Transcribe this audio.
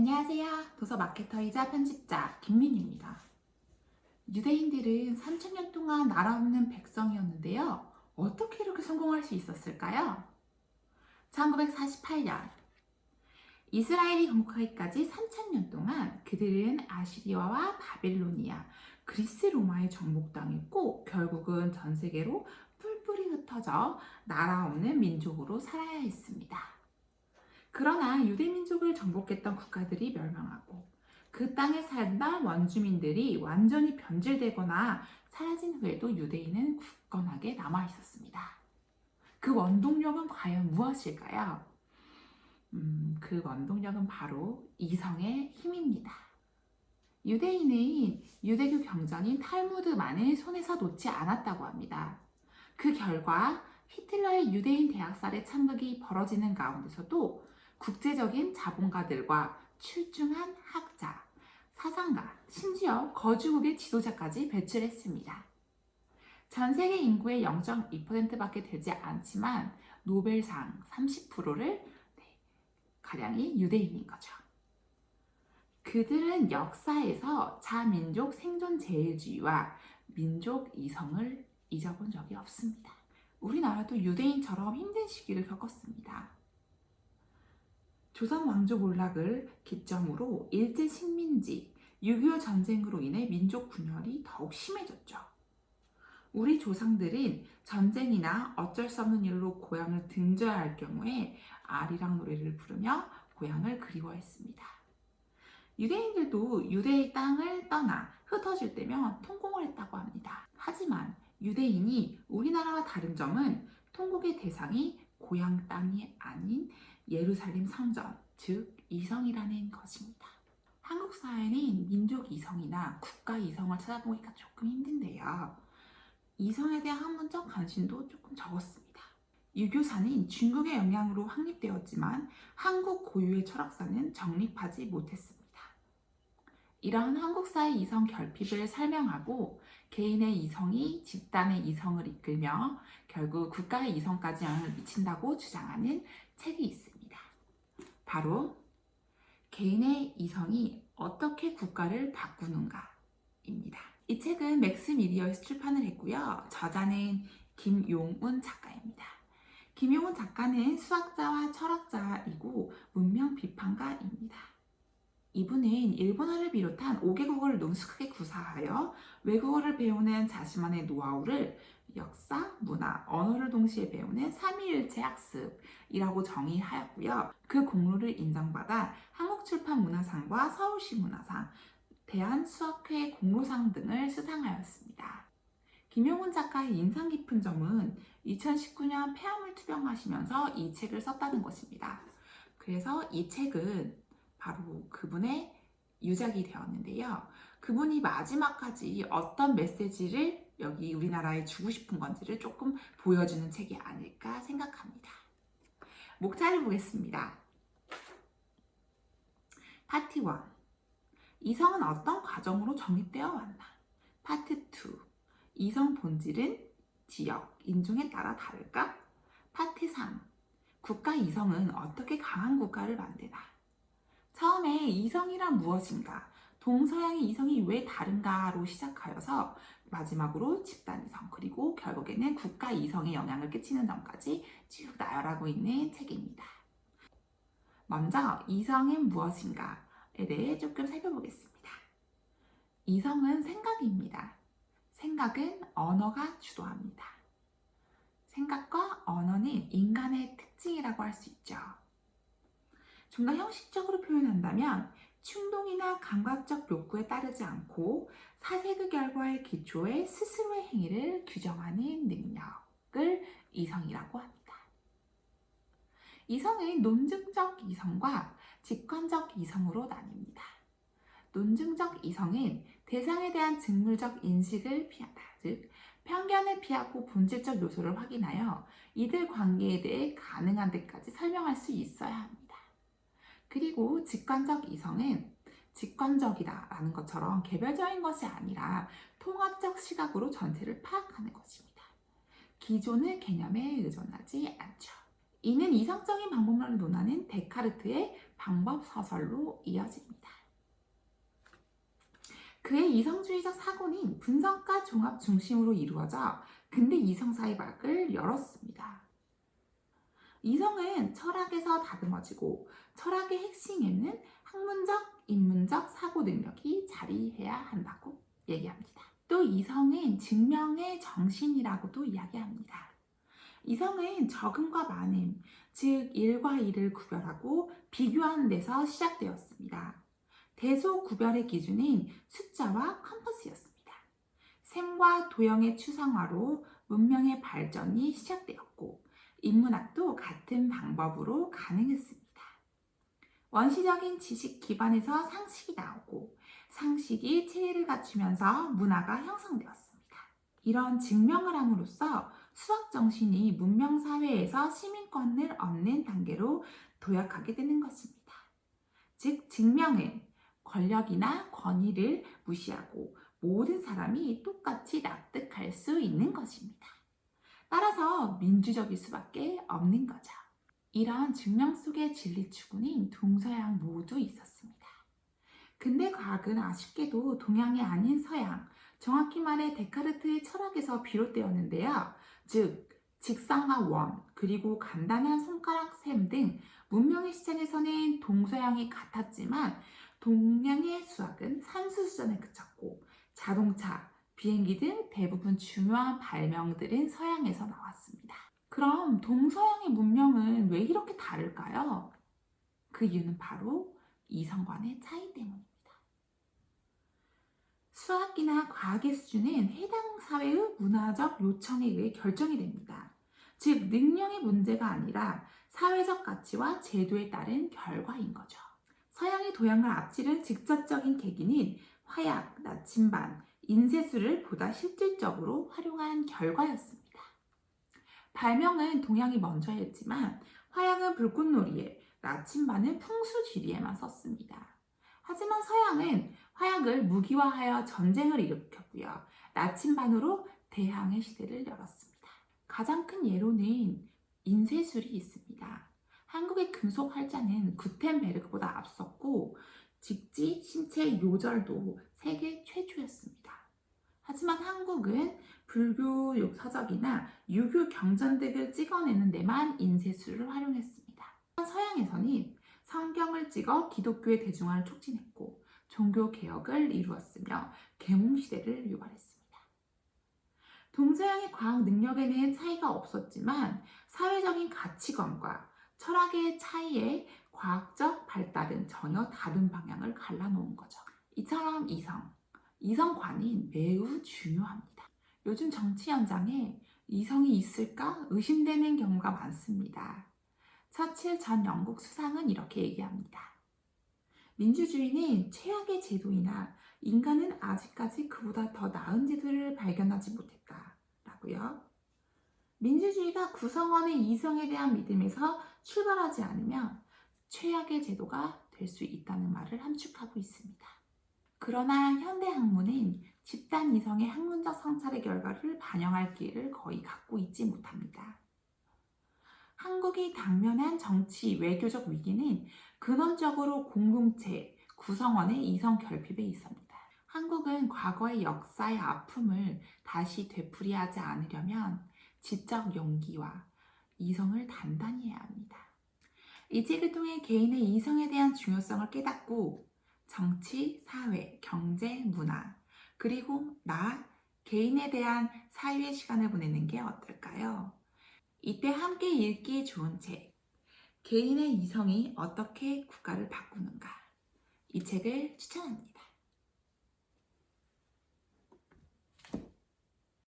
안녕하세요. 도서 마케터이자 편집자 김민희입니다. 유대인들은 3000년 동안 나라 없는 백성이었는데요. 어떻게 이렇게 성공할 수 있었을까요? 1948년 이스라엘이 건국하기까지 3000년 동안 그들은 아시리아와 바벨로니아, 그리스 로마에 정복당했고 결국은 전 세계로 뿔뿔이 흩어져 나라 없는 민족으로 살아야 했습니다. 그러나 유대민족을 정복했던 국가들이 멸망하고 그 땅에 살던 원주민들이 완전히 변질되거나 사라진 후에도 유대인은 굳건하게 남아 있었습니다. 그 원동력은 과연 무엇일까요? 그 원동력은 바로 이성의 힘입니다. 유대인은 유대교 경전인 탈무드만을 손에서 놓지 않았다고 합니다. 그 결과 히틀러의 유대인 대학살의 참극이 벌어지는 가운데서도 국제적인 자본가들과 출중한 학자, 사상가, 심지어 거주국의 지도자까지 배출했습니다. 전 세계 인구의 0.2%밖에 되지 않지만 노벨상 30%를 가량이 유대인인 거죠. 그들은 역사에서 자민족 생존 제일주의와 민족 이성을 잊어본 적이 없습니다. 우리나라도 유대인처럼 힘든 시기를 겪었습니다. 조선 왕조 몰락을 기점으로 일제 식민지, 6.25 전쟁으로 인해 민족 분열이 더욱 심해졌죠. 우리 조상들은 전쟁이나 어쩔 수 없는 일로 고향을 등져야 할 경우에 아리랑 노래를 부르며 고향을 그리워했습니다. 유대인들도 유대의 땅을 떠나 흩어질 때면 통곡을 했다고 합니다. 하지만 유대인이 우리나라와 다른 점은 통곡의 대상이 고향 땅이 아닌 예루살렘 성전, 즉 이성이라는 것입니다. 한국 사회는 민족 이성이나 국가 이성을 찾아보기가 조금 힘든데요. 이성에 대한 학문적 관심도 조금 적었습니다. 유교사는 중국의 영향으로 확립되었지만 한국 고유의 철학사는 정립하지 못했습니다. 이러한 한국사의 이성 결핍을 설명하고 개인의 이성이 집단의 이성을 이끌며 결국 국가의 이성까지 영향을 미친다고 주장하는 책이 있습니다. 바로 개인의 이성이 어떻게 국가를 바꾸는가입니다. 이 책은 맥스미디어에서 출판을 했고요. 저자는 김용운 작가입니다. 김용운 작가는 수학자와 철학자이고 문명 비판가입니다. 이분은 일본어를 비롯한 5개국어를 능숙하게 구사하여 외국어를 배우는 자신만의 노하우를 역사, 문화, 언어를 동시에 배우는 삼위일체 학습이라고 정의하였고요. 그 공로를 인정받아 한국출판문화상과 서울시 문화상, 대한수학회 공로상 등을 수상하였습니다. 김용훈 작가의 인상 깊은 점은 2019년 폐암을 투병하시면서 이 책을 썼다는 것입니다. 그래서 이 책은 바로 그분의 유작이 되었는데요. 그분이 마지막까지 어떤 메시지를 여기 우리나라에 주고 싶은 건지를 조금 보여주는 책이 아닐까 생각합니다. 목차를 보겠습니다. 파트 1. 이성은 어떤 과정으로 정립되어 왔나? 파트 2. 이성 본질은 지역, 인종에 따라 다를까? 파트 3. 국가 이성은 어떻게 강한 국가를 만드나? 처음에 이성이란 무엇인가, 동서양의 이성이 왜 다른가로 시작하여서 마지막으로 집단 이성, 그리고 결국에는 국가 이성에 영향을 끼치는 점까지 쭉 나열하고 있는 책입니다. 먼저 이성은 무엇인가에 대해 조금 살펴보겠습니다. 이성은 생각입니다. 생각은 언어가 주도합니다. 생각과 언어는 인간의 특징이라고 할 수 있죠. 좀 더 형식적으로 표현한다면 충동이나 감각적 욕구에 따르지 않고 사색의 결과의 기초에 스스로의 행위를 규정하는 능력을 이성이라고 합니다. 이성은 논증적 이성과 직관적 이성으로 나뉩니다. 논증적 이성은 대상에 대한 직물적 인식을 피한다, 즉 편견을 피하고 본질적 요소를 확인하여 이들 관계에 대해 가능한 데까지 설명할 수 있어야 합니다. 그리고 직관적 이성은 직관적이다라는 것처럼 개별적인 것이 아니라 통합적 시각으로 전체를 파악하는 것입니다. 기존의 개념에 의존하지 않죠. 이는 이성적인 방법론을 논하는 데카르트의 방법 서설로 이어집니다. 그의 이성주의적 사고는 분석과 종합 중심으로 이루어져 근대 이성사의 막을 열었습니다. 이성은 철학에서 다듬어지고 철학의 핵심에는 학문적, 인문적 사고 능력이 자리해야 한다고 얘기합니다. 또 이성은 증명의 정신이라고도 이야기합니다. 이성은 적음과 많음, 즉 일과 일을 구별하고 비교하는 데서 시작되었습니다. 대소 구별의 기준은 숫자와 컴퍼스였습니다. 셈과 도형의 추상화로 문명의 발전이 시작되었고 인문학도 같은 방법으로 가능했습니다. 원시적인 지식 기반에서 상식이 나오고 상식이 체계를 갖추면서 문화가 형성되었습니다. 이런 증명을 함으로써 수학 정신이 문명 사회에서 시민권을 얻는 단계로 도약하게 되는 것입니다. 즉 증명은 권력이나 권위를 무시하고 모든 사람이 똑같이 납득할 수 있는 것입니다. 따라서 민주적일 수밖에 없는 거죠. 이런 증명 속의 진리 추구는 동서양 모두 있었습니다. 근대 과학은 아쉽게도 동양이 아닌 서양, 정확히 말해 데카르트의 철학에서 비롯되었는데요. 즉, 직선과 원, 그리고 간단한 손가락 셈 등 문명의 시작에서는 동서양이 같았지만 동양의 수학은 산수 수준에 그쳤고 자동차, 비행기 등 대부분 중요한 발명들은 서양에서 나왔습니다. 그럼 동서양의 문명은 왜 이렇게 다를까요? 그 이유는 바로 이성 간의 차이 때문입니다. 수학이나 과학의 수준은 해당 사회의 문화적 요청에 의해 결정이 됩니다. 즉, 능력의 문제가 아니라 사회적 가치와 제도에 따른 결과인 거죠. 서양의 도약을 앞지른 직접적인 계기는 화약, 나침반, 인쇄술을 보다 실질적으로 활용한 결과였습니다. 발명은 동양이 먼저 했지만 화약은 불꽃놀이에, 나침반은 풍수지리에만 썼습니다. 하지만 서양은 화약을 무기화하여 전쟁을 일으켰고요. 나침반으로 대항해 시대를 열었습니다. 가장 큰 예로는 인쇄술이 있습니다. 한국의 금속 활자는 구텐베르크보다 앞섰고 직지, 신체 요절도 세계 최초였습니다. 하지만 한국은 불교 서적이나 유교 경전들을 찍어내는 데만 인쇄술을 활용했습니다. 서양에서는 성경을 찍어 기독교의 대중화를 촉진했고 종교 개혁을 이루었으며 계몽시대를 유발했습니다. 동서양의 과학 능력에는 차이가 없었지만 사회적인 가치관과 철학의 차이에 과학적 발달은 전혀 다른 방향을 갈라놓은 거죠. 이처럼 이성관이 매우 중요합니다. 요즘 정치 현장에 이성이 있을까 의심되는 경우가 많습니다. 처칠 전 영국 수상은 이렇게 얘기합니다. 민주주의는 최악의 제도이나 인간은 아직까지 그보다 더 나은 제도를 발견하지 못했다. 라고요. 민주주의가 구성원의 이성에 대한 믿음에서 출발하지 않으면 최악의 제도가 될 수 있다는 말을 함축하고 있습니다. 그러나 현대 학문은 집단 이성의 학문적 성찰의 결과를 반영할 기회를 거의 갖고 있지 못합니다. 한국이 당면한 정치, 외교적 위기는 근원적으로 공동체, 구성원의 이성 결핍에 있습니다. 한국은 과거의 역사의 아픔을 다시 되풀이하지 않으려면 지적 용기와 이성을 단단히 해야 합니다. 이 책을 통해 개인의 이성에 대한 중요성을 깨닫고 정치, 사회, 경제, 문화, 그리고 나, 개인에 대한 사유의 시간을 보내는 게 어떨까요? 이때 함께 읽기 좋은 책, 개인의 이성이 어떻게 국가를 바꾸는가, 이 책을 추천합니다.